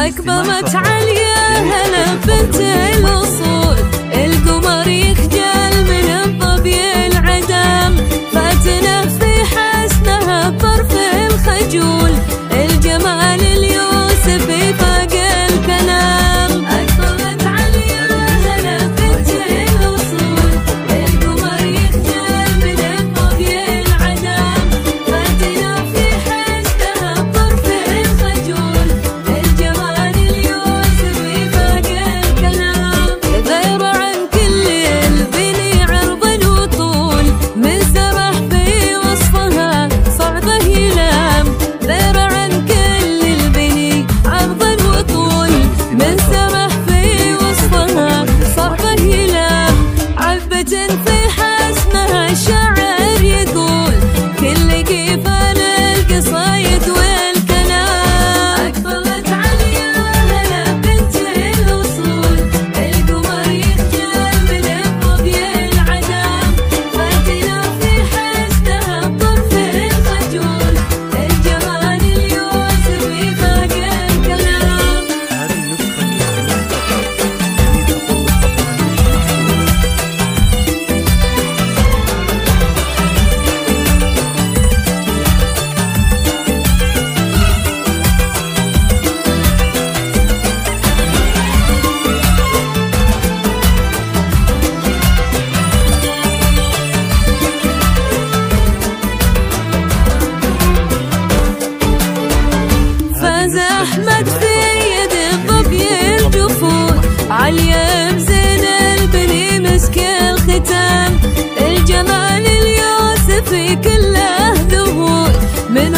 أكبرت عليا هلا بنت الأصول، القمر يخجل من الظبي العدم، فاتنا في حسنها بطرف الخجول، الجمال اليوسفي فاق الكلام. أكبرت عليا هلا بنت الأصول، القمر يخجل من الظبي العدم، فاتنا في حسنها بطرف الخجول، الجمال اليوسفي فاق الكلام. غير عن كل البني عرض وطول، من سرح في وصفها صعبه يلام. غير عن كل البني عرض وطول، من سرح في وصفها صعبه يلام. عبة في حسنها شاعر يقول، كل كيفان القصايد والكلام. أكبرت عليا هلا بنت الأصول، القمر يخجل من الظبي العدم، فاتنا في حسنها بطرف الخجول، الجمال اليوسفي فاق الكلام. فاز أحمد في يد الظبي الجفور، عليا بزين البني مسك الختام، الجمال اليوسفي كله ذهول، من